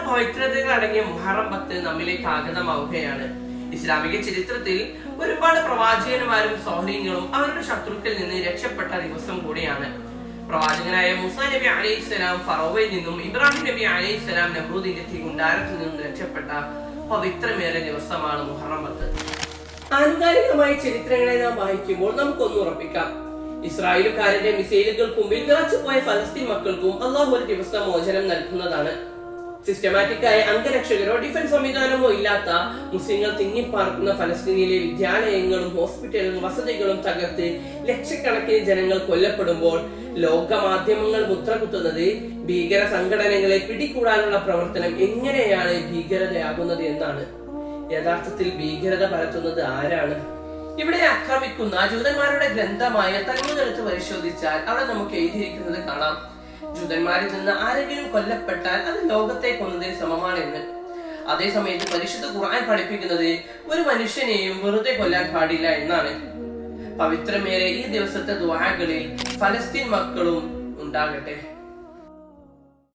പവിത്രതകൾ അടങ്ങിയ മുഹറം 10 നമ്മിലേക്ക് ആഗതമാവുകയാണ്. ഇസ്ലാമിക ചരിത്രത്തിൽ ഒരുപാട് പ്രവാചകന്മാരും സ്വാലിഹീങ്ങളും അവരുടെ ശത്രുക്കളിൽ നിന്ന് രക്ഷപ്പെട്ട ദിവസം കൂടിയാണ്. പ്രവാചകനായ മൂസാ നബി അലൈഹിസ്സലാം ഫറോവയിൽ നിന്നും ഇബ്രാഹിം നബി അലൈഹിസ്സലാം നമ്രൂദിന്റെ തീഗുണ്ടാരത്തിൽ നിന്നും രക്ഷപ്പെട്ട പവിത്രമേറിയ ദിവസമാണ് മുഹറം 10. ആനുകാലികമായ ചരിത്രങ്ങളെ നാം വായിക്കുമ്പോൾ നമുക്കൊന്ന് ഉറപ്പിക്കാം, ഇസ്രായേലുകാരന്റെ മിസൈലുകൾക്ക് മുമ്പിൽ വിറച്ചുപോയ ഫലസ്തീൻ മക്കൾക്കും അള്ളാഹു ഒരു ദിവസം മോചനം നൽകുന്നതാണ്. സിസ്റ്റമാറ്റിക് ആയ അംഗരക്ഷകരോ ഡിഫൻസ് സംവിധാനമോ ഇല്ലാത്ത മുസ്ലിങ്ങൾ തിങ്ങിപ്പാർക്കുന്ന ഫലസ്തീനിലെ വിദ്യാലയങ്ങളും ഹോസ്പിറ്റലുകളും വസതികളും തകർത്ത് ലക്ഷക്കണക്കിന് ജനങ്ങൾ കൊല്ലപ്പെടുമ്പോൾ ലോക മാധ്യമങ്ങൾ മുദ്ര കുത്തുന്നത് ഭീകര സംഘടനകളെ പിടികൂടാനുള്ള പ്രവർത്തനം എങ്ങനെയാണ് ഭീകരതയാകുന്നത് എന്നാണ്. യഥാർത്ഥത്തിൽ ഭീകരത പരത്തുന്നത് ആരാണ്? ഇവിടെ ആക്രമിക്കുന്ന ജൂതന്മാരുടെ ഗ്രന്ഥമായ തൽമുദ് എടുത്ത് പരിശോധിച്ചാൽ അവിടെ നമുക്ക് എഴുതിയിരിക്കുന്നത് കാണാം, ജൂതന്മാരിൽ നിന്ന് ആരെങ്കിലും കൊല്ലപ്പെട്ടാൽ അത് ലോകത്തെ കൊന്നതിന് സമമാണ് എന്ന്. അതേസമയത്ത് പരിശുദ്ധ ഖുർആൻ പഠിപ്പിക്കുന്നത് ഒരു മനുഷ്യനെയും വെറുതെ കൊല്ലാൻ പാടില്ല എന്നാണ്. പവിത്രമേറെ ഈ ദിവസത്തെ ദുആകളിൽ ഫലസ്തീൻ മക്കളും ഉണ്ടാകട്ടെ.